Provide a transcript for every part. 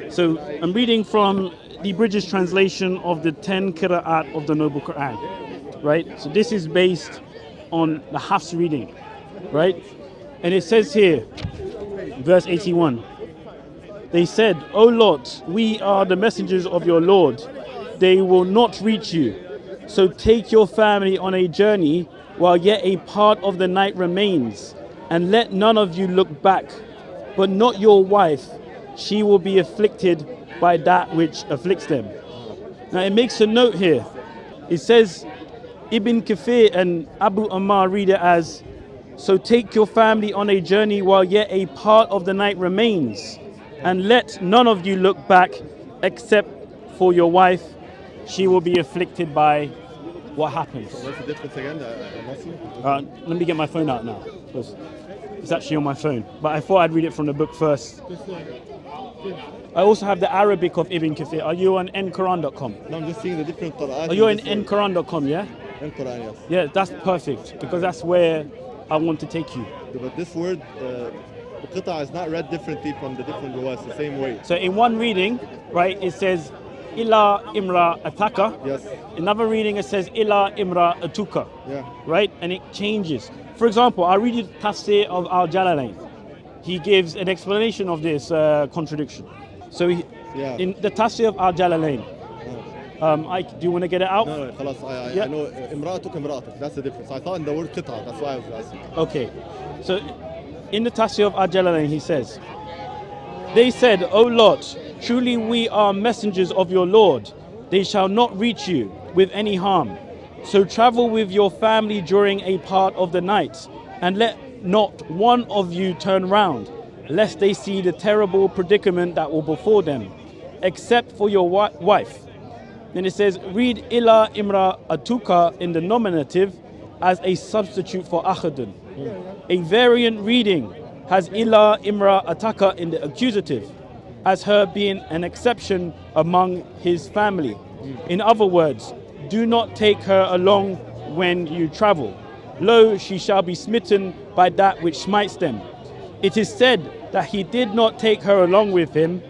So I'm reading from the British translation of the 10 Qira'at of the Noble Qur'an, right? So this is based on the Hafs reading, right? And it says here, verse 81, they said, "O Lord, we are the messengers of your Lord. They will not reach you. So take your family on a journey while yet a part of the night remains, and let none of you look back, but not your wife. She will be afflicted by that which afflicts them." Now it makes a note here. It says, Ibn Kathir and Abu Ammar read it as, "So take your family on a journey while yet a part of the night remains, and let none of you look back except for your wife. She will be afflicted by what happens." What's the difference again? Let me get my phone out now. It's actually on my phone, but I thought I'd read it from the book first. I also have the Arabic of Ibn Kathir. Are you on nquran.com? No, I'm just seeing the different Qur'an. Are you on nquran.com, yeah? Qur'an, yes. Yeah, that's perfect, because that's where I want to take you. But this word, qita, is not read differently from the different ruwas, the same way. So in one reading, right, it says, "Ila imra ataka." Yes. Another reading, it says, "Ila imra atuka." Yeah. Right? And it changes. For example, I'll read you the Tafsir of Al-Jalalain. He gives an explanation of this contradiction. So in the Tafsir of Al-Jalalain, do you want to get it out? No, خلاص, I know imra'atuk, imra'atuk. That's the difference. I thought in the word qita, that's why I was asking. Okay. So in the Tafsir of Al-Jalalain, he says, "They said, O Lord, truly we are messengers of your Lord. They shall not reach you with any harm. So travel with your family during a part of the night, and let not one of you turn round, lest they see the terrible predicament that will befall them, except for your wife." Then it says, read "ila imra atuka" in the nominative as a substitute for akhadun. A variant reading has "ila imra ataka" in the accusative, as her being an exception among his family. In other words, do not take her along when you travel. Lo, she shall be smitten by that which smites them. It is said that he did not take her along with him.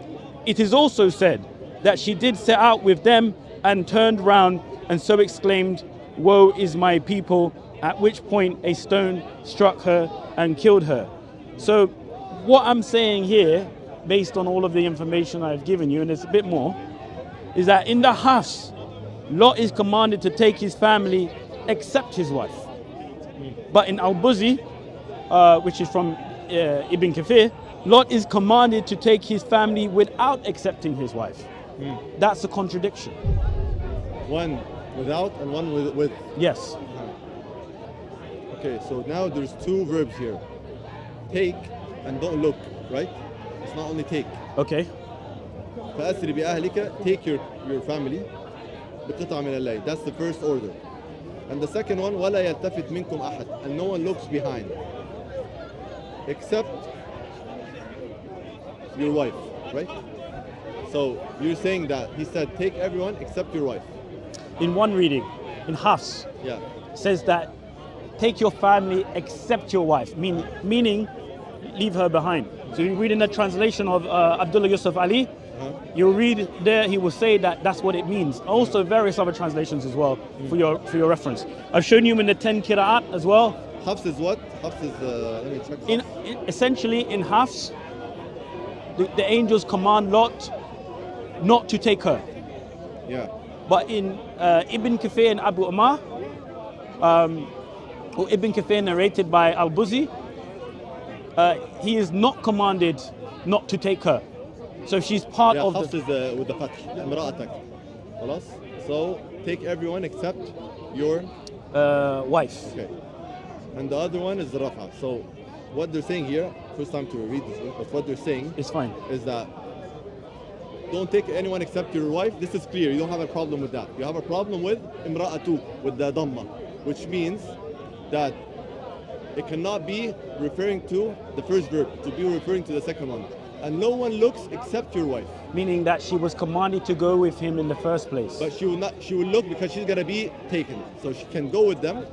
It is also said that she did set out with them and turned round and so exclaimed, "Woe is my people," at which point a stone struck her and killed her. So what I'm saying here, based on all of the information I've given you, and there's a bit more, is that in the Hafs, Lot is commanded to take his family except his wife. But in Al-Buzi, which is from Ibn Kathir, Lot is commanded to take his family without accepting his wife. That's a contradiction. One without and one with. Yes. Okay, so now there's two verbs here. Take and don't look, right? It's not only take. Okay. فأسر بأهلك, take your family بقطع من الليل. That's the first order. And the second one, ولا يلتفت منكم أحد, and no one looks behind except your wife, right? So you're saying that he said take everyone except your wife. In one reading, in Hafs, Yeah. says that take your family except your wife, meaning leave her behind. So you read in the translation of Abdullah Yusuf Ali, you read there, he will say that that's what it means. Also various other translations as well for your reference. I've shown you in the 10 Qira'at as well. Hafs is what? Hafs is, let me check. Essentially in Hafs, the angels command Lot not to take her. Yeah. But in Ibn Kathir and Abu Ammar, or Ibn Kathir narrated by Al-Buzi, he is not commanded not to take her. So she's part of Hafs is with the fath, imra'atak. خلاص? So take everyone except your wife. Okay. And the other one is the rafa. So what they're saying here, first time to read this, but what they're saying It's fine. is that don't take anyone except your wife. This is clear. You don't have a problem with that. You have a problem with imra'atu, with the dhamma, which means that it cannot be referring to the first verb, to be referring to the second one. And no one looks except your wife. Meaning that she was commanded to go with him in the first place. But she will not. She will look because she's gonna be taken. So she can go with them.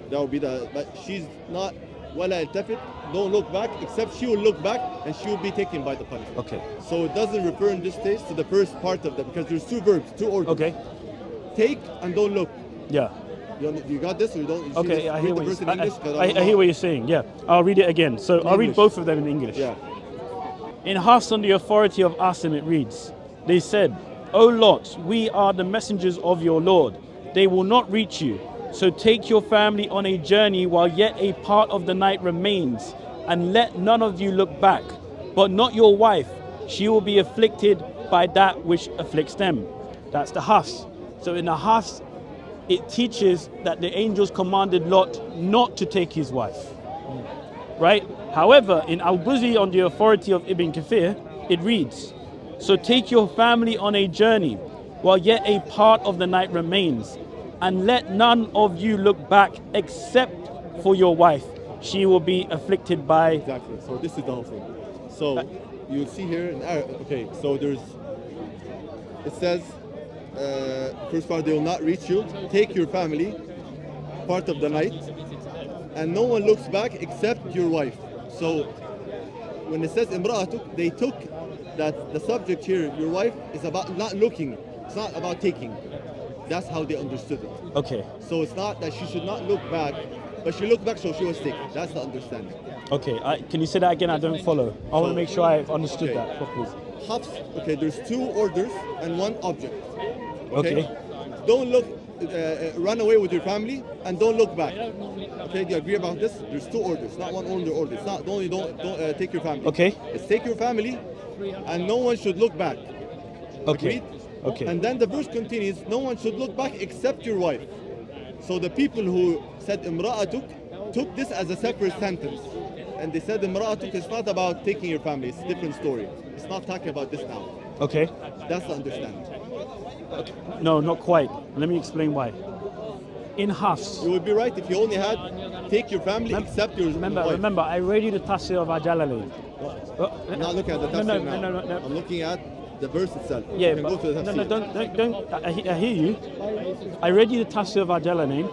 That will be but she's not ولا يلتفت, don't look back, except she will look back and she will be taken by the punishment. Okay. So it doesn't refer in this case to the first part of that, because there's two verbs, two orders. Okay. Take and don't look. Yeah. You got this, or you don't? You Okay, see this? I Read hear the what verse in you're English, 'cause I hear what you're saying. Yeah, I'll read it again. So I'll read English. both of them in English. Yeah. In Hafs on the authority of Asim it reads, they said, O Lot, we are the messengers of your Lord. They will not reach you. So take your family on a journey while yet a part of the night remains, and let none of you look back, but not your wife. She will be afflicted by that which afflicts them. That's the Hafs. So in the Hafs, it teaches that the angels commanded Lot not to take his wife. Right? However, in Al-Buzi on the authority of Ibn Kathir, it reads, so take your family on a journey while yet a part of the night remains, and let none of you look back except for your wife. She will be afflicted by... Exactly. So this is the whole thing. So you'll see here in Arabic, okay, so it says, first part, they will not reach you. Take your family part of the night, and no one looks back except your wife. So when it says imra'atuk, they took that the subject here, your wife, is about not looking. It's not about taking. That's how they understood it. Okay. So it's not that she should not look back, but she looked back, so she was taken. That's the understanding. Okay, can you say that again? I don't follow. I want to make sure I understood Okay. that properly. Hafs, okay, there's two orders and one object. Okay. Don't look, run away with your family and don't look back. Okay, do you agree about this? There's two orders, not one order. It's not don't take your family. Okay. It's take your family and no one should look back. Okay. Agreed? Okay. And then the verse continues, no one should look back except your wife. So the people who said imra'atuk took this as a separate sentence. And they said imra'atuk is not about taking your family, it's a different story. It's not talking about this now. Okay. That's the understanding. No, not quite. Let me explain why. In Hafs, You would be right if you only had take your family except your wife. remember, I read you the Tafsir of Al-Jalalain. I'm not looking at the tafsir now. I'm looking at the verse itself. Yeah, you can but go to the tafsir. don't. I hear you. I read you the Tafsir of Al-Jalalain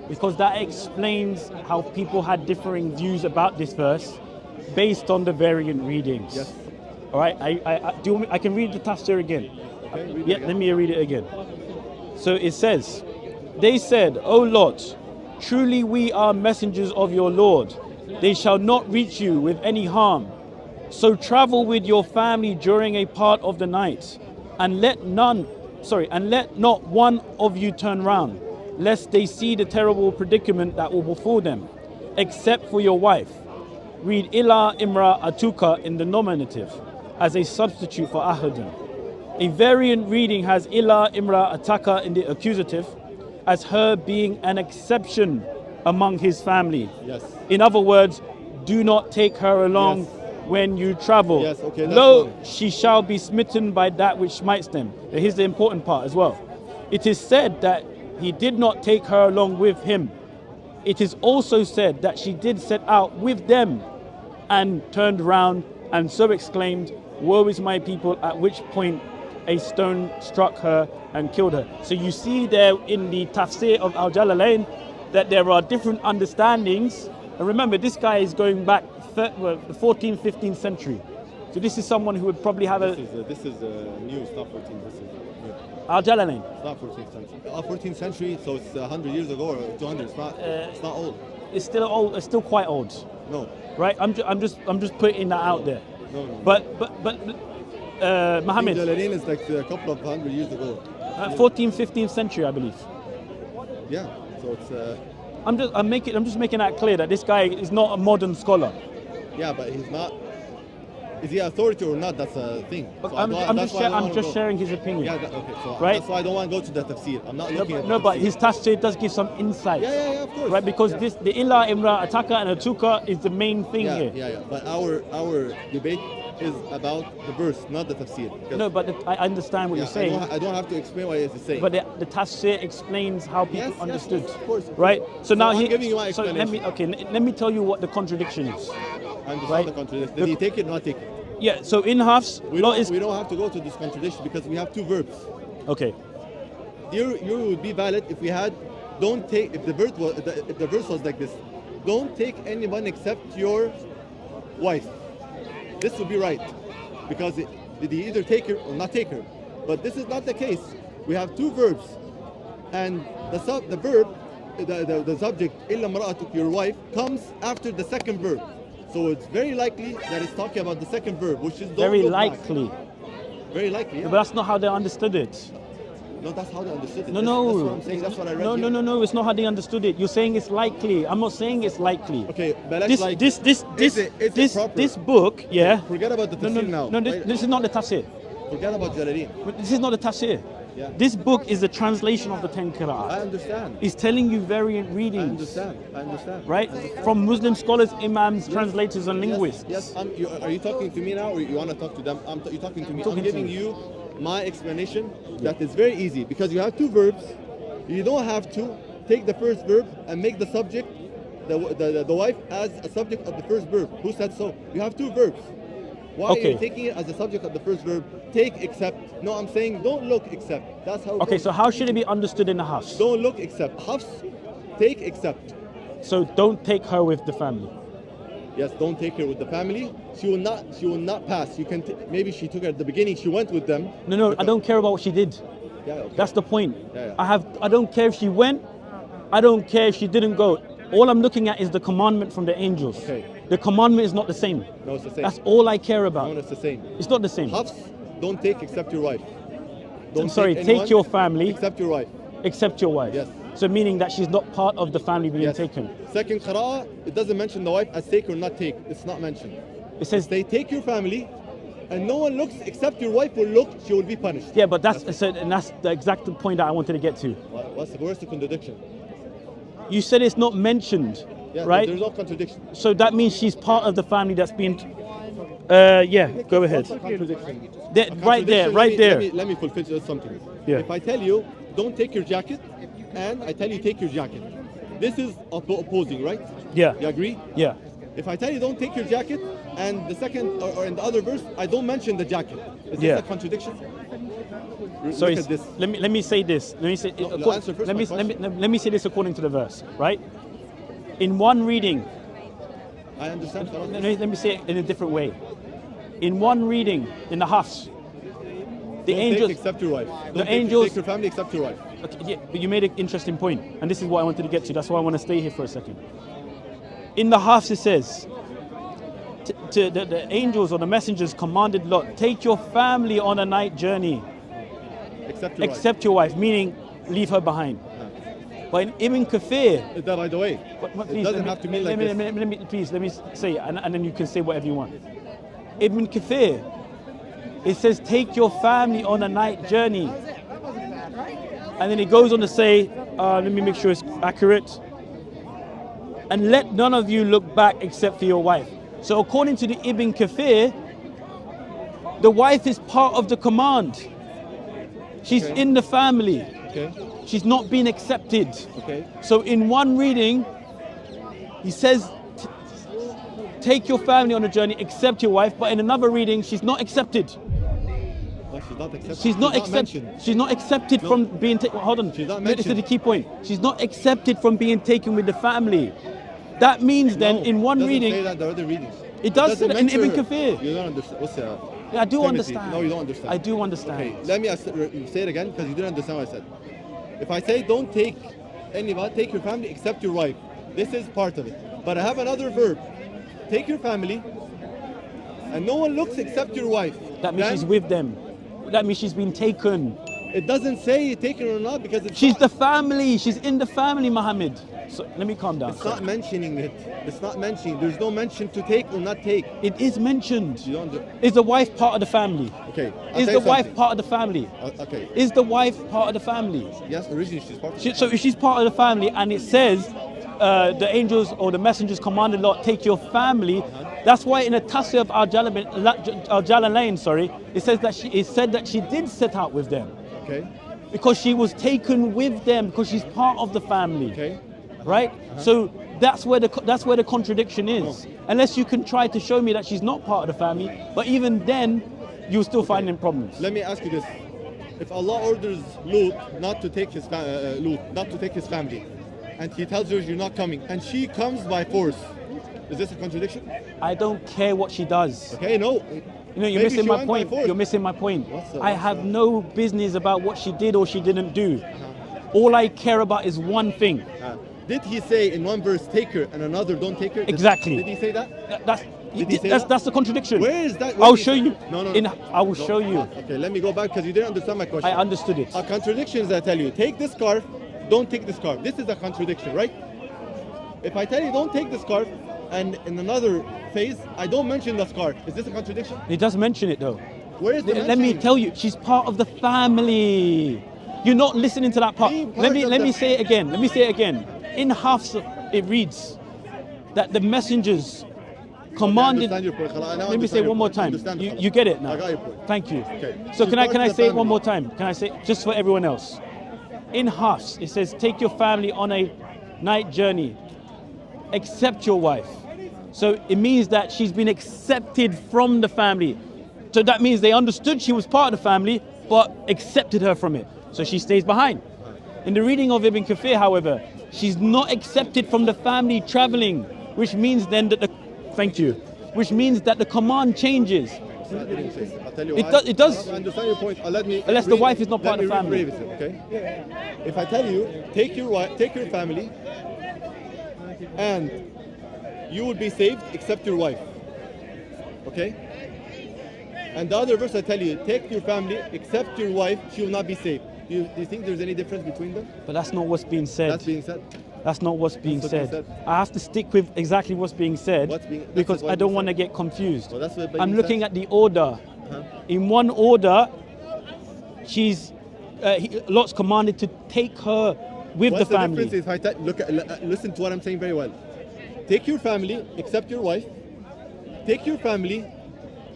because that explains how people had differing views about this verse based on the variant readings. Yes. All right. I can read the Tafsir again. Okay, read it Yeah, again. let me read it again. So it says, they said, O Lot, truly we are messengers of your Lord. They shall not reach you with any harm. So travel with your family during a part of the night, and let not one of you turn round, lest they see the terrible predicament that will befall them, except for your wife. Read ila imra atuka in the nominative as a substitute for ahadin. A variant reading has ila imra ataka in the accusative as her being an exception among his family. Yes. In other words, do not take her along Yes. when you travel. Yes, okay, that's Lo, fine. she shall be smitten by that which smites them. Here's the important part as well. It is said that he did not take her along with him. It is also said that she did set out with them and turned round and so exclaimed, woe is my people, at which point a stone struck her and killed her. So you see there in the Tafsir of Al-Jalalain that there are different understandings. And remember, this guy is going back the 14th, 15th century. So this is someone who would probably have This is new, it's not 14. This is new. Al-Jalalain. It's not 14th century. 14th century, so it's 100 years ago or 200. It's not old. It's still old. It's still quite old, No. right? I'm just putting that out there. No. But Muhammad, Jalalain is like a couple of 100 years ago. 14th, 15th century, I believe. Yeah. So it's I'm just making that clear that this guy is not a modern scholar. yeah, but he's not. Is he authority or not? That's a thing. So I'm that's why I don't I'm wanna just go. sharing his opinion. Yeah. Okay. So Right? that's why I don't want to go to the tafsir. I'm not looking at the No, but tafsir. his tafsir does give some insight. Yeah, of course. Right, because yeah. the illa, imra, ataka, and atuka is the main thing here. Yeah. But our debate is about the verse, not the tafsir. Because- No, but I understand what yeah, you're saying. I don't have to explain what it's saying. But the tafsir explains how people Yes, understood. of course. Right? So now I'm giving you my so let me tell you what the contradiction is. And it's right. not a contradiction. Did he take it or not take it? Yeah, so in Hafs, We Lot don't, is we don't have to go to this contradiction because we have two verbs. okay. You would be valid if we had don't take if the verse was like this. don't take anyone except your wife. This would be right, because did he either take her or not take her? But this is not the case. We have two verbs, and the verb, the subject, illa imra'atuk, your wife, comes after the second verb. So it's very likely that it's talking about the second verb, which is don't Very look back. likely. Very likely, yeah. But that's not how they understood it. No, that's how they understood it. No, That's no. what I'm saying. That's what I read. No, here. no, no, no. It's not how they understood it. You're saying it's likely. I'm not saying it's likely. Okay, but let's like. This is it proper? this book, yeah. Forget about the tafsir now. No, this is not the tafsir. Forget about Jalaleen. This is not the tafsir. Yeah. This book is the translation of the 10 I qira'at. understand. It's telling you variant I readings. understand. Right? From Muslim scholars, imams, translators, and linguists. Yes. Are you talking to me now, or you want to talk to them? You're talking to me. Talking I'm to giving you. you my explanation. That is very easy, because you have two verbs. You don't have to take the first verb and make the subject, the wife, as a subject of the first verb. Who said so? You have two verbs. Why are you taking it as a subject of the first verb? Take, except. No, I'm saying don't look, except. That's how. Okay, so how should it be understood in the house? Don't look, except. Hafs, take, except. So don't take her with the family. Yes, don't take her with the family. She will not pass. You can maybe she took her at the beginning. She went with them. No, I don't care about what she did. Yeah, okay. That's the point. Yeah. I don't care if she went. I don't care if she didn't go. All I'm looking at is the commandment from the angels. Okay. The commandment is not the same. No, it's the same. That's all I care about. No, it's the same. It's not the same. Hafs, don't take except your wife. Don't take anyone your family except your wife. except your wife. Yes. So meaning that she's not part of the family being Yes. taken. Second qira'ah, it doesn't mention the wife as take or not take. It's not mentioned. It says They take your family, and no one looks except your wife will look. She will be punished. yeah, but that's the exact point that I wanted to get to. Where's the contradiction? You said it's not mentioned, Yeah, right? There's no contradiction. So that means she's part of the family that's being. Yeah, go ahead. What's a contradiction? Right there, right there. Let me fulfill something. Yeah. If I tell you, don't take your jacket, and I tell you, take your jacket. This is opposing, right? Yeah, You agree? yeah. If I tell you, don't take your jacket, and the second, or in the other verse, I don't mention the jacket. Is Yeah. this a contradiction? So Look at this. let me say this. Let me say. No, answer first my question. let me say this according to the verse, right? In one reading, I understand. let me say it in a different way. In one reading, in the Hafs, the Don't angels. take except your wife. Don't angels- take your family except your wife. Okay, yeah, but you made an interesting point, and this is what I wanted to get to. That's why I want to stay here for a second. In the Hafs, it says, the angels or the messengers commanded Lot, take your family on a night journey, except your wife, meaning leave her behind. But in Ibn Kathir, That, by the way, please, doesn't have to mean like this. let me say it, and then you can say whatever you want. Ibn Kathir, it says, take your family on a night journey. And then it goes on to say, let me make sure it's accurate. And let none of you look back except for your wife. So according to the Ibn Kathir, the wife is part of the command. She's Okay. in the family. Okay. She's not been accepted. Okay. So in one reading, he says, take your family on a journey except your wife. But in another reading, she's not accepted. No, she's not accepted. She's not accepted. mentioned. She's not accepted No. from being taken. Hold on. She's not This is the mentioned. key point. She's not accepted from being taken with the family. That means then No, in one doesn't reading, say that in the other readings. it does say doesn't that in mention Ibn her. Kathir. You don't understand. What's that? Yeah, I do Timothy. understand. No, you don't understand. I do understand. Okay, let me say it again, because you didn't understand what I said. If I say don't take anybody, take your family except your wife, this is part of it. But I have another verb. Take your family, and no one looks except your wife. That means Then she's with them. That means she's been taken. It doesn't say taken or not, because She's the family. She's in the family, Muhammad. So let me calm down. It's not mentioning it. It's not mentioning. There's no mention to take or not take. It is mentioned. You don't. Is the wife part of the family? Okay. I'll Is tell the you wife something. part of the family? Okay. Is the wife part of the family? Yes, originally she's part of it. So if she's part of the family and it says the angels or the messengers commanded Lot, take your family, that's why in the Tafsir of Al-Jalalain, it says that it said that she did set out with them Okay. because she was taken with them because she's part of the family. Okay. Right? So that's where the contradiction is. Unless you can try to show me that she's not part of the family, but even then you'll still find them problems. Let me ask you this: if Allah orders Lut not to take his family, and he tells her you're not coming, and she comes by force. Is this a contradiction? I don't care what she does. Okay, no. You know, you're Maybe missing she my went by point. force. You're missing my point. I have what's no business about what she did or she didn't do. All I care about is one thing. Did he say in one verse, take her, and another, don't take her? Exactly. Did he say that? Did he say That's that? that's the contradiction. Where is that? Where I'll did he show say- you. No, no, In, no. I will show you. Okay, let me go back because you didn't understand my question. I understood it. A contradiction is I tell you, take this scarf, don't take the scarf. This is a contradiction, right? If I tell you don't take the scarf, and in another phase, I don't mention the scarf, is this a contradiction? He does mention it though. Where is the Let me mentioning? tell you, she's part of the family. You're not listening to that part. Being part Let me of let the- me say it again. Let me say it again. In Hafs, it reads that the messengers commanded. understand your point. I now Let me say understand one more your point. time. Understand the You get it now. I got your point. Thank you. Okay. So She's can I part of the say it one family. more time? Can I say just for everyone else? In Hafs, it says, "Take your family on a night journey, except your wife." So it means that she's been accepted from the family. So that means they understood she was part of the family, but accepted her from it. So she stays behind. In the reading of Ibn Kathir, however, she's not accepted from the family traveling, which means then that which means that the command changes. I didn't say so. I'll tell you It why. does- it does. I understand your point. Let me. Unless the wife is not part of the family. Rephrase it, okay? If I tell you, take your wife, take your family, and you will be saved except your wife. Okay? And the other verse I tell you, take your family except your wife, she will not be saved. Do you think there's any difference between them? But that's not what's being said. That's being said. That's not what's being That's what's said. being said. I have to stick with exactly what's being said What's being- that's because what I don't being want to said. get confused. Well, that's what being I'm looking said. at the order. Huh? In one order, Lot's commanded to take her with What's the family. difference if I listen to what I'm saying very well. Take your family except your wife. Take your family.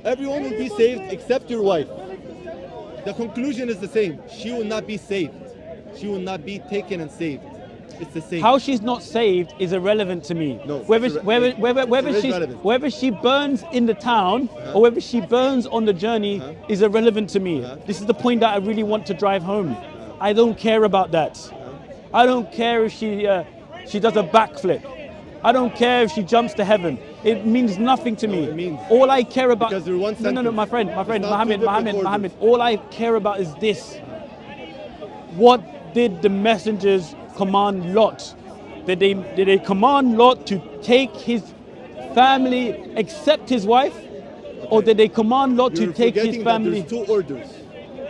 Everyone will be saved except your wife. The conclusion is the same. She will not be saved. She will not be taken and saved. It's the same. How she's not saved is irrelevant to me. No, whether it's relevant. whether she burns in the town or whether she burns on the journey is irrelevant to me. This is the point that I really want to drive home. I don't care about that. I don't care if she does a backflip. I don't care if she jumps to heaven. It means nothing to me. it means- All I care about. Because they're one no, sentence. my friend, It's not two Mohammed. different orders. All I care about is this. What did the messengers command Lot? Did they command Lot to take his family except his wife? Or did they command Lot You're to take his forgetting that family? there's two orders.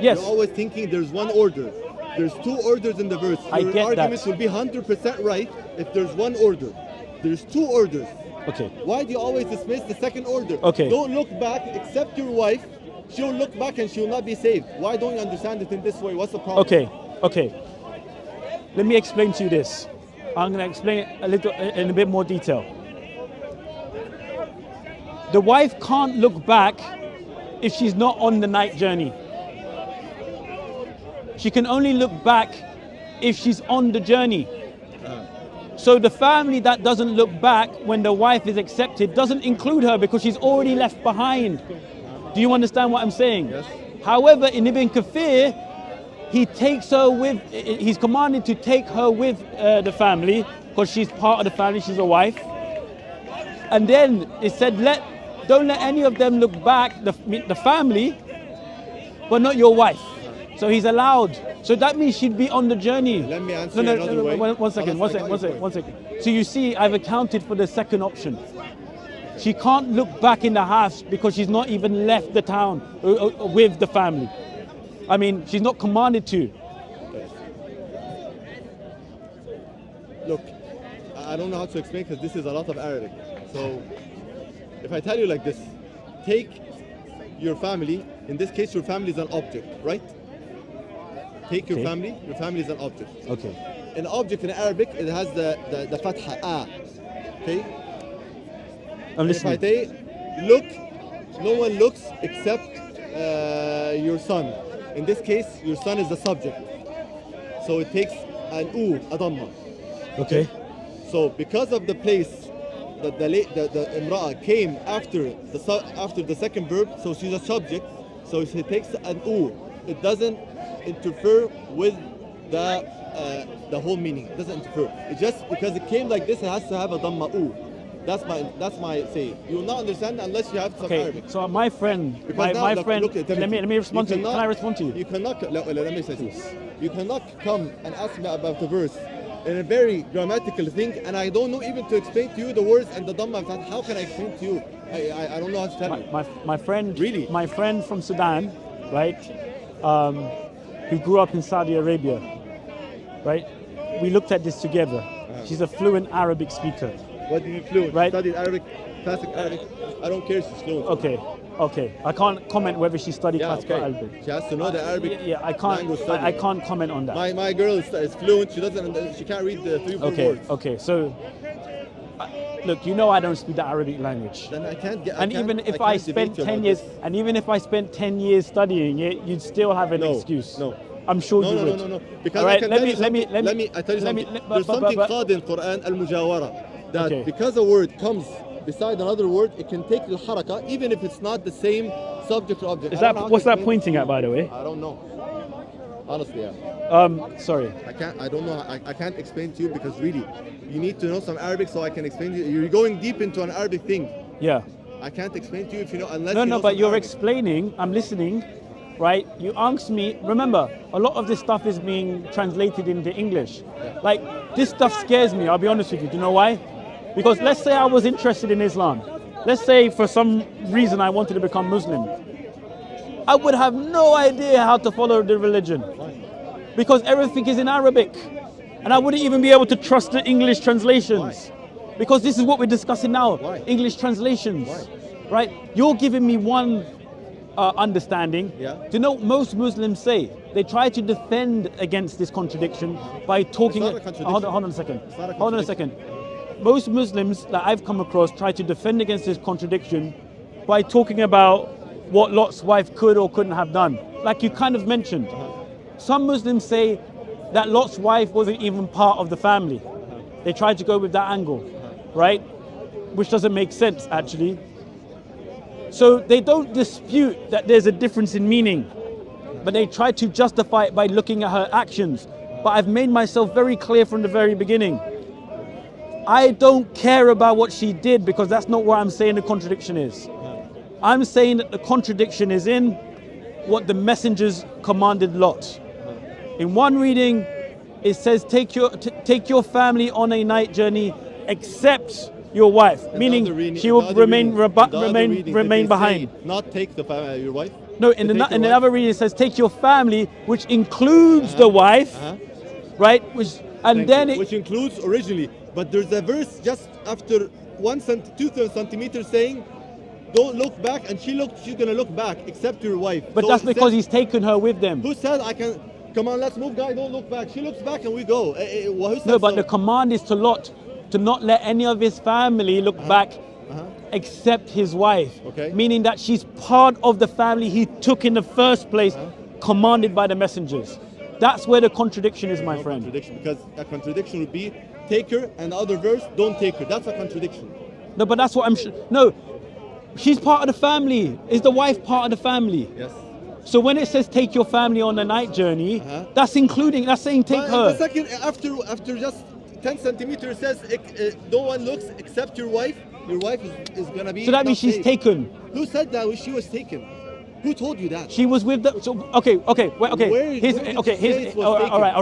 Yes. You're always thinking there's one order. There's two orders in the verse. I Your get that. argument will be 100% right if there's one order. There's two orders. Okay. Why do you always dismiss the second order? Okay. Don't look back, except your wife. She'll look back and she'll not be saved. Why don't you understand it in this way? What's the problem? Okay. Let me explain to you this. I'm going to explain it a little in a bit more detail. The wife can't look back if she's not on the night journey. She can only look back if she's on the journey. So the family that doesn't look back when the wife is accepted doesn't include her because she's already left behind. Do you understand what I'm saying? Yes. However, in Ibn Kathir, he's commanded to take her with the family because she's part of the family, she's a wife. And then it said, don't let any of them look back, the family, but not your wife. So he's allowed. So that means she'd be on the journey. Let me answer you another way. One second. So you see, I've accounted for the second option. She can't look back in the house because she's not even left the town with the family. I mean, she's not commanded to. Look, I don't know how to explain because this is a lot of Arabic. So if I tell you like this, take your family, in this case your family is an object, right? Take your family is an object. Okay. An object in Arabic, it has the fatha, okay? I'm If I listening. say, look, no one looks except your son. In this case, your son is the subject. So it takes an a dhamma. Okay. So because of the place that the imra'a came after the second verb, so she's a subject. So it takes an It doesn't interfere with the whole meaning. It doesn't interfere. It just because it came like this, it has to have a dhamma u. That's my say. You will not understand unless you have some Arabic. So my friend, my friend. Let me respond to you. Can I respond to you? You cannot. Let me say this. You cannot come and ask me about the verse in a very grammatical thing, and I don't know even to explain to you the words and the dhamma of that. How can I explain to you? I don't know how to tell you. My friend, really, my friend from Sudan, right? Who grew up in Saudi Arabia, right? We looked at this together. She's a fluent Arabic speaker. What do you mean fluent? Right? Studied Arabic, classic Arabic. I don't care if she's fluent. Okay. I can't comment whether she studied classical Arabic. She has to know the Arabic. I can't comment on that. My girl is fluent. She can't read the 3 or 4 words. Okay. So, look, you know I don't speak the Arabic language. Then I can't get. Even if I spent 10 years, and even if I spent 10 years studying it, you'd still have an excuse. No. I'm sure you would. No. Because right, I tell you something. There's something called in Qur'an al-mujawara. That because a word comes beside another word, it can take the haraka even if it's not the same subject or object. What's that pointing at, by the way? I don't know. Honestly, sorry. I don't know. I can't explain to you because really, you need to know some Arabic so I can explain to you. You're going deep into an Arabic thing. Yeah. I can't explain to you if you know unless No, but you're explaining. I'm listening. Right? You asked me. Remember, a lot of this stuff is being translated into English. Yeah. Like this stuff scares me. I'll be honest with you. Do you know why? Because let's say I was interested in Islam. Let's say for some reason I wanted to become Muslim. I would have no idea how to follow the religion. Because everything is in Arabic. And I wouldn't even be able to trust the English translations. Because this is what we're discussing now. English translations. Right? You're giving me one understanding. Yeah. Do you know what most Muslims say? They try to defend against this contradiction by talking. Hold on a second. Hold on a second. Most Muslims that I've come across try to defend against this contradiction by talking about what Lot's wife could or couldn't have done. Like you kind of mentioned. Some Muslims say that Lot's wife wasn't even part of the family. They try to go with that angle, right? Which doesn't make sense actually. So they don't dispute that there's a difference in meaning, but they try to justify it by looking at her actions. But I've made myself very clear from the very beginning. I don't care about what she did because that's not what I'm saying the contradiction is. I'm saying that the contradiction is in what the messengers commanded Lot. In one reading, it says, take your family on a night journey except your wife, meaning she will remain behind. Not take your wife? No, in another reading it says, take your family, which includes the wife, right? Which includes originally. But there's a verse just after 2 centimeters saying, don't look back, and she's gonna look back, except your wife. But so that's because he's taken her with them. Who said I can? Come on, let's move, guy. Don't look back. She looks back, and we go. No, but the command is to Lot to not let any of his family look back, except his wife. Okay. Meaning that she's part of the family he took in the first place, commanded by the messengers. That's where the contradiction is, my friend. Contradiction, because a contradiction would be take her, and the other verse, don't take her. That's a contradiction. No, but that's what no, she's part of the family. Is the wife part of the family? Yes. So when it says take your family on a night journey, that's saying take her. The second, after just 10 centimeters says, no one looks except your wife. Your wife is going to be. So that means she's taken. Who said that she was taken? Who told you that? She was with the. So okay. All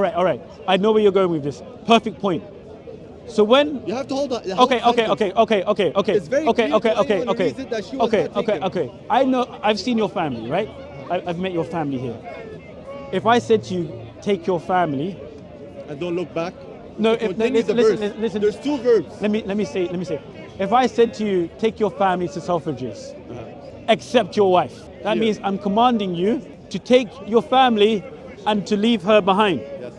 right. I know where you're going with this. Perfect point. So when you have to hold on. Okay. It's very Okay. I know. I've seen your family, right? I've met your family here. If I said to you, take your family, and don't look back. No. Listen. There's two verbs. Let me say. If I said to you, take your family to Selfridges, except your wife, that means I'm commanding you to take your family and to leave her behind. Yes.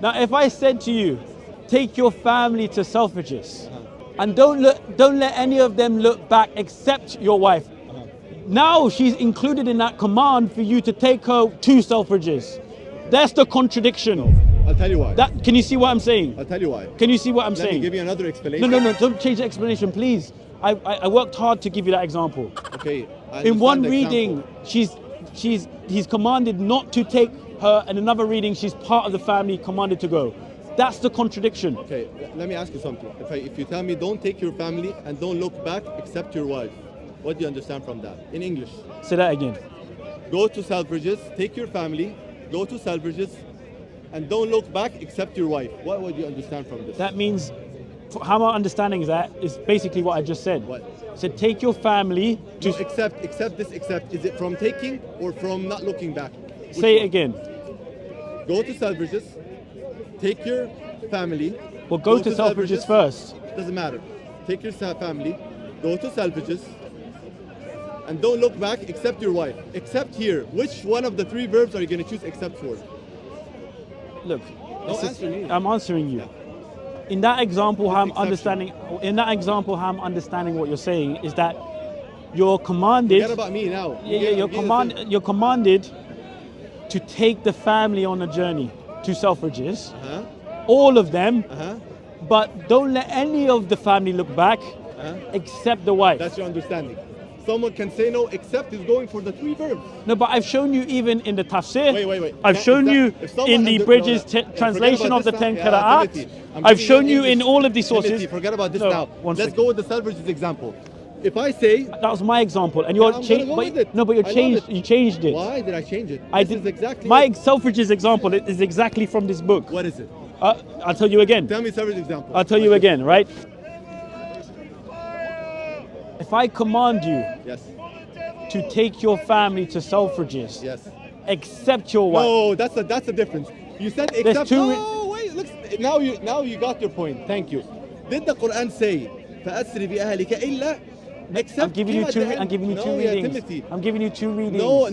Now, if I said to you, take your family to Selfridges, and don't let any of them look back except your wife. Now she's included in that command for you to take her to Selfridges. That's the contradiction. I'll tell you why. Can you see what I'm saying? I'll tell you why. Can you see what I'm saying? Let me give you another explanation. No, don't change the explanation, please. I worked hard to give you that example. Okay. In one reading, she's he's commanded not to take her, and another reading she's part of the family, commanded to go. That's the contradiction. Okay, let me ask you something. If you tell me don't take your family and don't look back except your wife, what do you understand from that in English? Say that again. Go to Selfridges, take your family, go to Selfridges, and don't look back except your wife. What would you understand from this? That means, how my understanding is that is basically what I just said. What? So take your family to... No, except, is it from taking or from not looking back? Say it again. Go to Selfridges, take your family. Well, go to Selfridges first. Doesn't matter. Take your family, go to Selfridges, and don't look back except your wife. Except here. Which one of the three verbs are you going to choose except for? Look, answer me. I'm answering you. In that example, how I'm understanding what you're saying is that you're commanded. Forget about me now. You're commanded to take the family on a journey to Selfridges. All of them. But don't let any of the family look back except the wife. That's your understanding. Someone can say no, except is going for the three verbs. No, but I've shown you even in the Tafsir. Wait. I've shown you in the Bridges translation of the 10 Qira'at. I've shown you in all of these sources. Forget about this now. Let's second. go with the Selfridges example. If I say... That was my example. And you're changed. No, but you changed it. Why did I change it? I did exactly. My Selfridges example is exactly from this book. What is it? I'll tell you again. Tell me Selfridges example. I'll tell you again, right? If I command you to take your family to Selfridges, except your wife. No, that's a difference. You said except. No, wait. Look, now you got your point. Thank you. Did the Quran say فَأَسْرِ بِأَهْلِكَ إِلَّا? Except I'm giving you two readings. Timothy. I'm giving you two readings. No.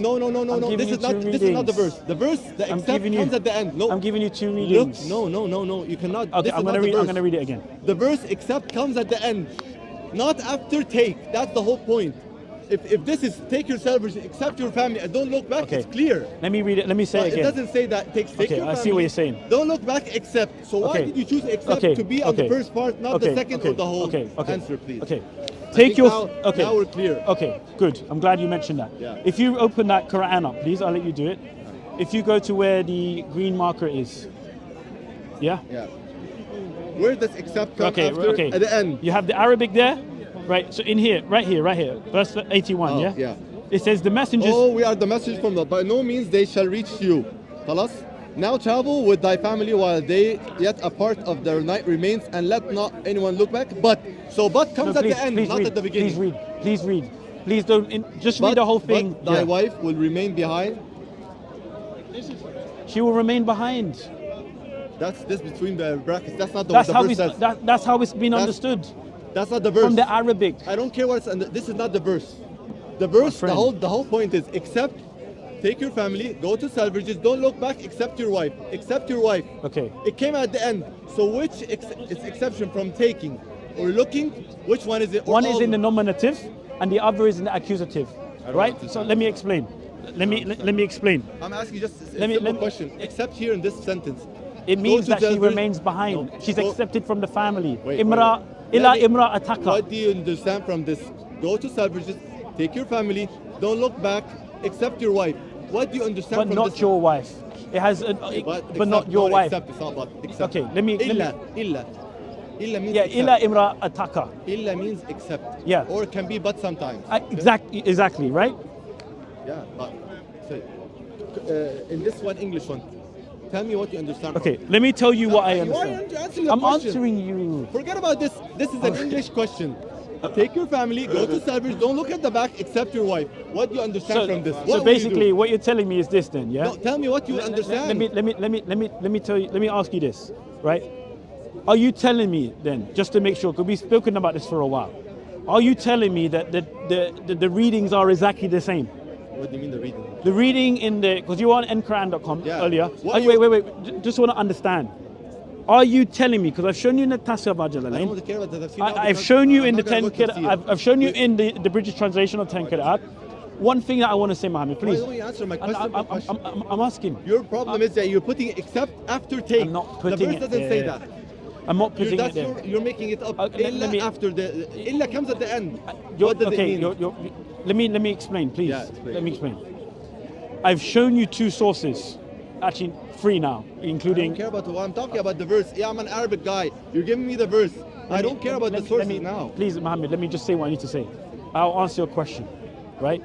This is not the verse. The except comes at the end. No. I'm giving you two readings. Look, no. You cannot. Okay, I'm gonna read it again. The verse except comes at the end, not after take. That's the whole point. If this is take your Selfridges, accept your family, and don't look back, it's clear. Let me read it. Let me say it again. It doesn't say that take your family. I see what you're saying. Don't look back, except. So why did you choose except to be on the first part, not the second or the whole answer, please? Okay. Take your. Now we're clear. Okay, good. I'm glad you mentioned that. Yeah. If you open that Qur'an up, please, I'll let you do it. If you go to where the green marker is. Yeah? Yeah. Where does except come after? At the end. You have the Arabic there. Right, so in here, right here, verse 81, yeah? It says the messengers... Oh, we are the message from the... By no means they shall reach you. Khalas? Now travel with thy family while they yet a part of their night remains, and let not anyone look back. But comes at the end, not at the beginning. Please read. Please don't... read the whole thing. But thy wife will remain behind. She will remain behind. That's this between the brackets. That's not the verse says. That's how it's been understood. That's not the verse. From the Arabic. I don't care what it's. This is not the verse. The verse, the whole point is except take your family, go to Selfridges, don't look back except your wife. Except your wife. Okay. It came at the end. So which is exception from taking or looking? Which one is it? One is in the nominative and the other is in the accusative. Right? So let me explain. Let me explain. I'm asking just a simple question. Except here in this sentence. It means that she remains behind. She's accepted from the family. What do you understand from this? Go to Selfridges, take your family, don't look back, except your wife. What do you understand from this? But not your wife. It has, but not your wife. Except, it's not about except. Okay, let me. Illa means illa imra ataka. Illa means except. Yeah. Or it can be but sometimes. Exactly, right? Yeah, but in this one, English one. Tell me what you understand. Okay, let me tell you what I understand. I'm answering you. Forget about this. This is an English question. Take your family, go to Selfridges, don't look at the back except your wife. What do you understand from this? So basically, what you're telling me is this, then, yeah? No, tell me what you understand. Let me ask you this, right? Are you telling me then, just to make sure, because we've spoken about this for a while, are you telling me that the readings are exactly the same? What do you mean the reading? The reading in the, because you were on nquran.com earlier. Wait. Just want to understand. Are you telling me, because I've shown you in the Tafsir of Ajalain, I've shown you in the 10 Qira'at, I've shown you in the British translation of 10 Qira'at. One thing that I want to say, Mohammed, please. Why don't you answer my question? I'm asking. Your problem is that you're putting except after take. I'm not putting the verse doesn't say that. I'm not putting it there. You're making it up. After the illa comes at the end. What does it mean? Let me explain, please. Yeah, explain. Let me explain. I've shown you 2 sources, actually 3 now, I including. don't care about what I'm talking about the verse. Yeah, I'm an Arabic guy. You're giving me the verse. I don't care about the sources now. Please, Mohammed, let me just say what I need to say. I'll answer your question, right?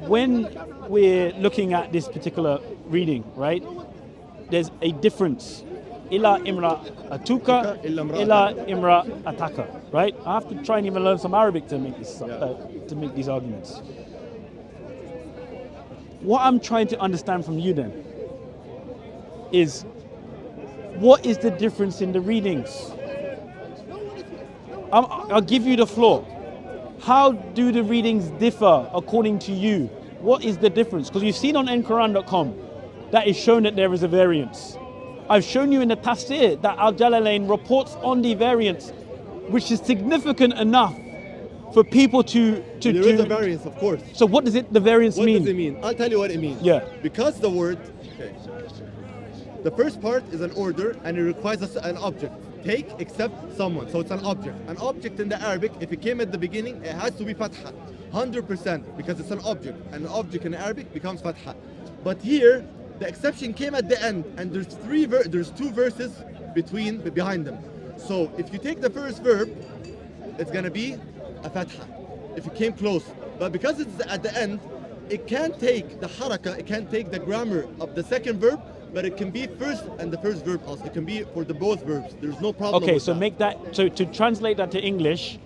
When we're looking at this particular reading, right, there's a difference. Ila imra atuka, ila imra ataka, right? I have to try and even learn some Arabic to make this to make these arguments. What I'm trying to understand from you then is, what is the difference in the readings? I'll give you the floor. How do the readings differ according to you? What is the difference? Because you've seen on nquran.com that is shown that there is a variance. I've shown you in the Tafsir that Al-Jalalain reports on the variance, which is significant enough for people to There is a variance, of course. So what does the variance mean? What does it mean? I'll tell you what it means. Yeah. Because the word, the first part is an order and it requires us an object. Take, except someone. So it's an object. An object in the Arabic, if it came at the beginning, it has to be fatha. 100%, because it's an object. And an object in Arabic becomes fatha. But here, the exception came at the end, and there's 2 verses behind them. So if you take the first verb, it's gonna be a fatha if it came close. But because it's at the end, it can't take the haraka, it can't take the grammar of the second verb, but it can be first and the first verb also. It can be for the both verbs. There's no problem. Okay, with so that. make that, so to translate that to English.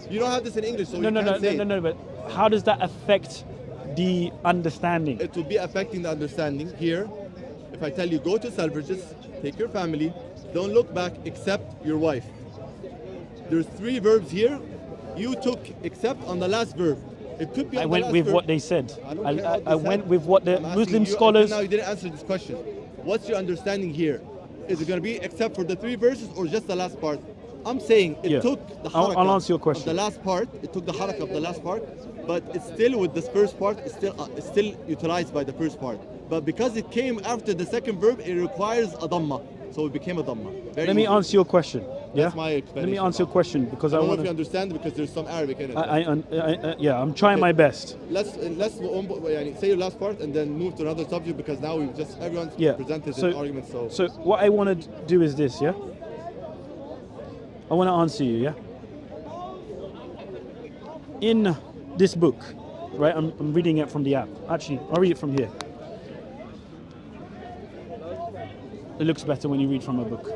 You don't have this in English, so No, you can't say it. no, but how does that affect the understanding? It will be affecting the understanding here. If I tell you, go to Selfridges, take your family, don't look back except your wife. There's 3 verbs here. You took except on the last verb. It could be on I the went last with verb. what they said. I don't care what they I said. went with what the I'm asking Muslim you, scholars. Now you didn't answer this question. What's your understanding here? Is it going to be except for the 3 verses or just the last part? I'm saying it took the I'll haraka answer your question. of the last part. It took the haraka of the last part, but it's still with this first part. It's still utilized by the first part. But because it came after the second verb, it requires a dhamma, so it became a dhamma. Let me answer your question. Yeah? That's my explanation. Let me answer your question because I I don't know want if you to. understand because there's some Arabic in it. Yeah, I'm trying my best. Let's say your last part and then move to another subject because now we've just everyone's presented his argument. So what I want to do is this, yeah. I want to answer you, yeah. In this book, right? I'm reading it from the app. Actually, I'll read it from here. It looks better when you read from a book.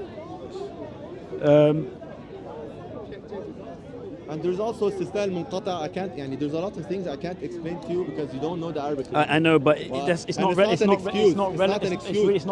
And there's also Sistal Munqata. I can't, there's a lot of things I can't explain to you because you don't know the Arabic. I know, but it's not It's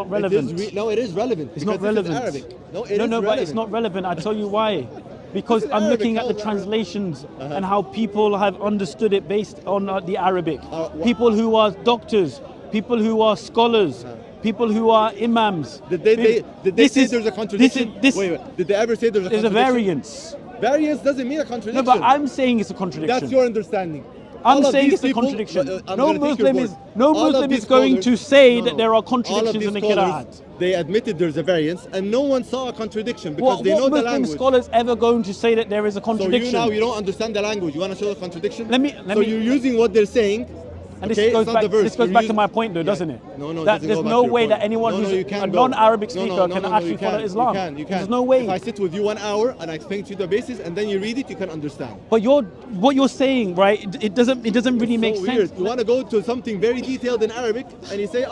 relevant. No, it is relevant. It's not relevant. Arabic. No, but it's not relevant. I tell you why. Because I'm looking at the translations and how people have understood it based on the Arabic. People who are doctors, people who are scholars, people who are imams. Did they say there's a contradiction? Wait. Did they ever say there's a contradiction? There's a variance. Variance doesn't mean a contradiction. No, but I'm saying it's a contradiction. That's your understanding. I'm saying it's a contradiction. No Muslim is going to say that there are contradictions in the Qur'an. They admitted there's a variance, and no one saw a contradiction because they know the language. Muslim scholars ever going to say that there is a contradiction? So you don't understand the language. You want to show the contradiction? So you're using what they're saying. And this goes back to my point, though, doesn't it? No, that there's no way that anyone who's a non-Arabic speaker can actually follow Islam. You can. There's no way. If I sit with you 1 hour and I explain to you the basis, and then you read it, you can understand. But what you're saying, right? It doesn't really make sense. You want to go to something very detailed in Arabic, and you say,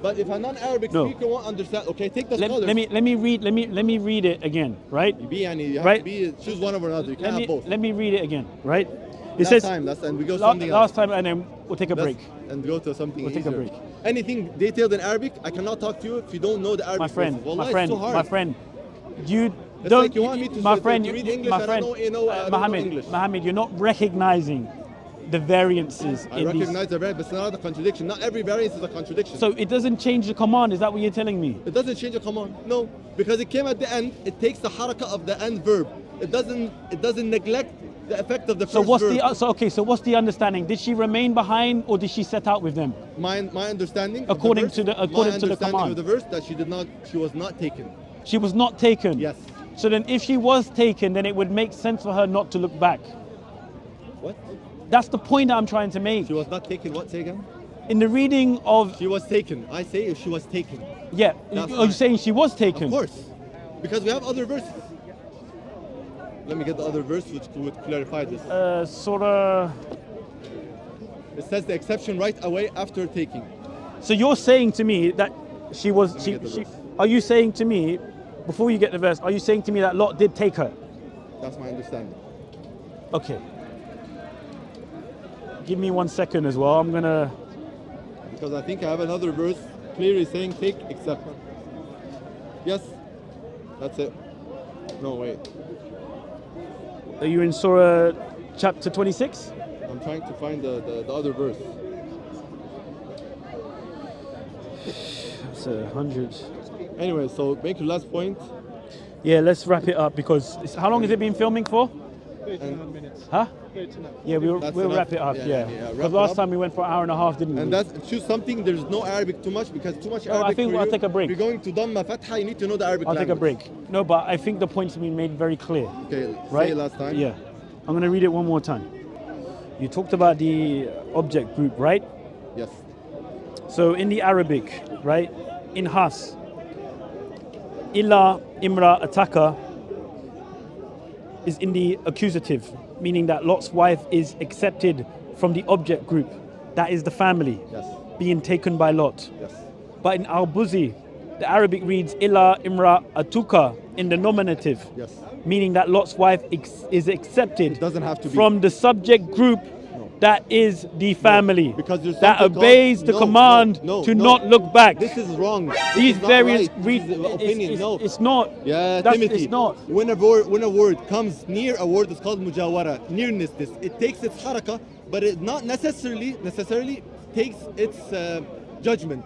but if a non-Arabic speaker won't understand, okay, take the scholars. Let me read it again, right? You have to choose one over another. You can't have both. Let me read it again, right? It says and we go something else. Last time, and then we'll take a break. And go to something We'll take a break. Anything detailed in Arabic, I cannot talk to you if you don't know the Arabic. My friend, you it's don't. Like you want me to read English, Mohammed, you're not recognizing the variances. I recognize the variance, but it's not a contradiction. Not every variance is a contradiction. So it doesn't change the command. Is that what you're telling me? It doesn't change the command. No, because it came at the end. It takes the haraka of the end verb. It doesn't neglect the effect of the first verb. So what's the understanding? Did she remain behind or did she set out with them? My understanding according of to the command of the verse that she was not taken. She was not taken. Yes. So then if she was taken, then it would make sense for her not to look back. What? That's the point that I'm trying to make. She was not taken. What? Say again? In the reading of, She was taken. I say if she was taken. yeah, That's are you fine. saying she was taken? Of course. Because we have other verses. Let me get the other verse which would clarify this. Surah. It says the exception right away after taking. So you're saying to me that she was, me get the verse. are you saying to me, before you get the verse, are you saying to me that Lot did take her? That's my understanding. Okay. Give me 1 second as well. I'm gonna. Because I think I have another verse clearly saying take except. Yes. That's it. No, wait. Are you in Surah chapter 26? I'm trying to find the other verse. It's 100. Anyway, so make your last point. Yeah, let's wrap it up because how long has it been filming for? 39 minutes. Huh? 39. Yeah, we'll That's wrap enough. it up. Yeah, Yeah. yeah, wrap Because it last up. time we went for an hour and a half, didn't we? And that's choose something. There's no Arabic too much because too much No, I Arabic. think for I'll you, take a break. If you're going to Dhamma Fatha, you need to know the Arabic I'll take a language. break. No, but I think the point's been made very clear. Okay, Right? say it last time. Yeah. I'm going to read it one more time. You talked about the object group, right? Yes. So in the Arabic, right, in Has, illa imra ataka is in the accusative, meaning that Lot's wife is accepted from the object group. That is the family Yes. being taken by Lot. Yes. But in Al-Buzi, the Arabic reads illa imra atuka in the nominative, Yes. meaning that Lot's wife is accepted It doesn't have to be. from the subject group that is the family Because there's that something obeys called- the no, command no, to no. not look back. This is wrong. This These is not various right. This is opinion. No. it's not. Yeah, That's- Timothy. it's not. When a word comes near a word, it's called mujawara, nearness. It takes its haraka, but it not necessarily takes its judgment.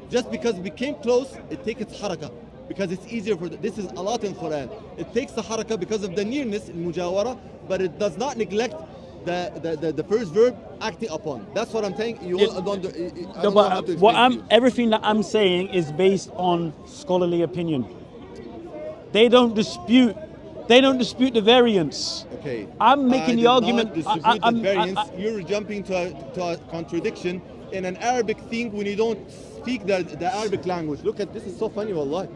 Just because we came close, it takes its haraka because it's easier for. This is a lot in Quran. It takes the haraka because of the nearness in mujawara, but it does not neglect the first verb acting upon. That's what I'm saying. You It- all don't. I No, don't know how but to what explain to you. everything that I'm saying is based on scholarly opinion. They don't dispute the variance. Okay. I'm making I the did argument- Not distribute I- the I'm- variance. I- You're jumping to a contradiction in an Arabic thing when you don't speak the Arabic language. Look at this. Is so funny, wallah.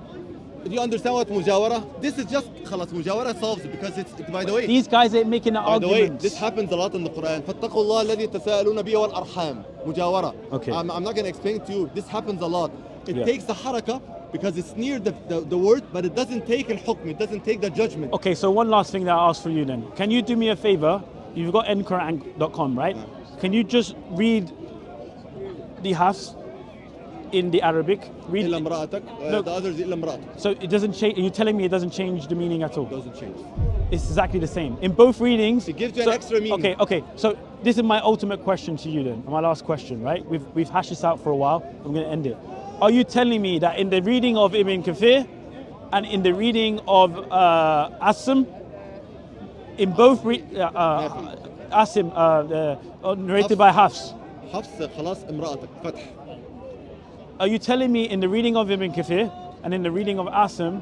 Do you understand what mujawara? This is just khalas. Mujawara solves it because it's by the way. These guys ain't making an By the way, argument. this happens a lot in the Quran. فَاتَّقُوا اللَّهَ الَّذِي تَسَاءَلُونَ بِهِ وَالْأَرْحَامِ. Mujawara. Okay. I'm not going to explain it to you. This happens a lot. It Yeah. takes the haraka because it's near the word, but it doesn't take al-hukm. It doesn't take the judgment. Okay, so one last thing that I ask for you then. Can you do me a favor? You've got nquran.com, right? Can you just read the Hafs in the Arabic? Read إِلَّا امْرَأَتَكَ. No. The others إِلَّا امْرَأَتَكَ. So it doesn't change. Are you telling me it doesn't change the meaning at all? Doesn't change. It's exactly the same in both readings. It gives you an extra meaning. Okay. So this is my ultimate question to you then. My last question, right? We've hashed this out for a while. I'm going to end it. Are you telling me that in the reading of Ibn Kathir and in the reading of Asim, in both Asim narrated by Hafs, حفص خلاص امرأتك فتح. are you telling me in the reading of Ibn Kathir and in the reading of Asim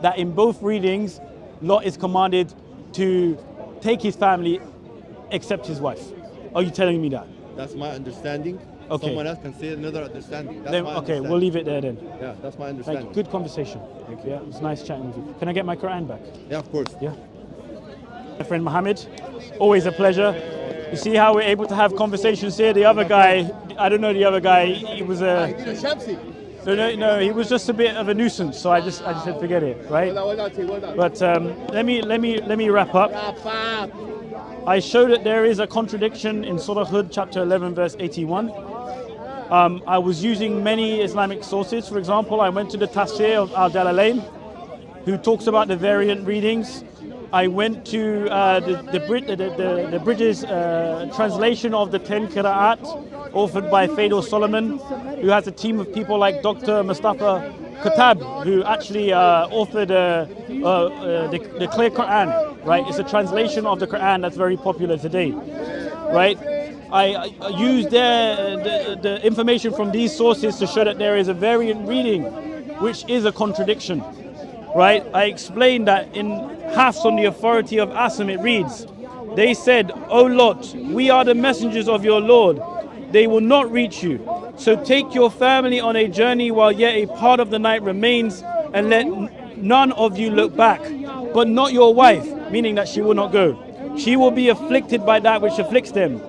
that in both readings Lot is commanded to take his family except his wife? Are you telling me that? That's my understanding. Okay. Someone else can say another understanding. That's Then, my okay, understanding. we'll leave it there then. Yeah, that's my Thank understanding. you. Good conversation. Thank you. Yeah, it was nice chatting with you. Can I get my Quran back? Yeah, of course. Yeah. My friend Mohammed, always a pleasure. You see how we're able to have conversations here? The other guy, I don't know the other guy, he was a... No, he was just a bit of a nuisance, so I just said forget it, right? But let me wrap up. I showed that there is a contradiction in Surah Hud, chapter 11, verse 81. I was using many Islamic sources. For example, I went to the Tafsir of Al-Jalalain, who talks about the variant readings. I went to the British translation of the 10 Qira'at, authored by Fadil Solomon, who has a team of people like Dr. Mustafa Katab, who actually authored the Clear Qur'an, right? It's a translation of the Qur'an that's very popular today, right? I used the information from these sources to show that there is a variant reading, which is a contradiction, right? I explained that in Hafs on the authority of Asim, it reads, They said, O Lot, we are the messengers of your Lord. They will not reach you. So take your family on a journey while yet a part of the night remains, and let none of you look back, but not your wife, meaning that she will not go. She will be afflicted by that which afflicts them.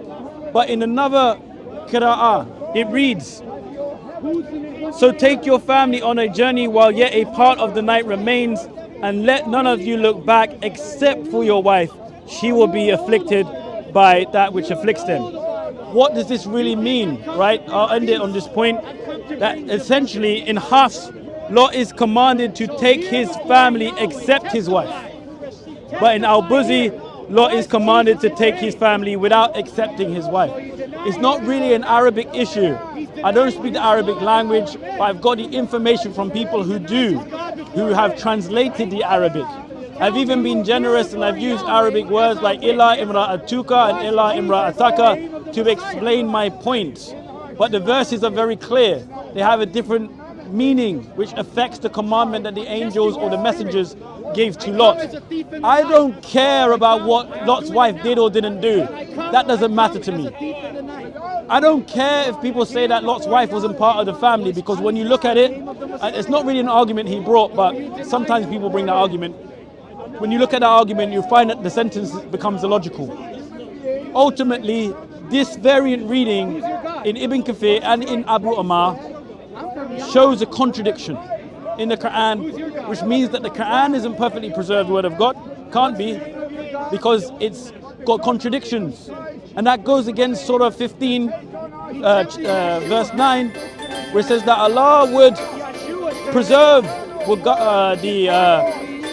But in another qira'ah, it reads, so take your family on a journey while yet a part of the night remains, and let none of you look back except for your wife. She will be afflicted by that which afflicts them. What does this really mean, right? I'll end it on this point, that essentially in Hafs, Lot is commanded to take his family except his wife. But in Al-Buzi, Lot is commanded to take his family without accepting his wife. It's not really an Arabic issue. I don't speak the Arabic language, but I've got the information from people who do, who have translated the Arabic. I've even been generous and I've used Arabic words like illa imra'atuka and illa imra'ataka to explain my point. But the verses are very clear. They have a different meaning which affects the commandment that the angels or the messengers gave to Lot. I don't care about what Lot's wife did or didn't do. That doesn't matter to me. I don't care if people say that Lot's wife wasn't part of the family, because when you look at it, it's not really an argument he brought, but sometimes people bring that argument. When you look at that argument, you find that the sentence becomes illogical. Ultimately, this variant reading in Ibn Kathir and in Abu Amar shows a contradiction in the Qur'an, which means that the Qur'an isn't perfectly preserved word of God. Can't be, because it's got contradictions. And that goes against Surah 15, verse 9, where it says that Allah would preserve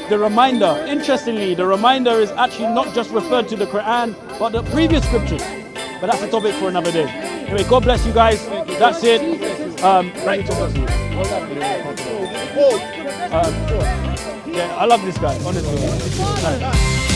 the reminder. Interestingly, the reminder is actually not just referred to the Qur'an, but the previous scriptures. But that's a topic for another day. Anyway, God bless you guys. That's it. Let me talk to you. Yeah, I love this guy, honestly. Nice.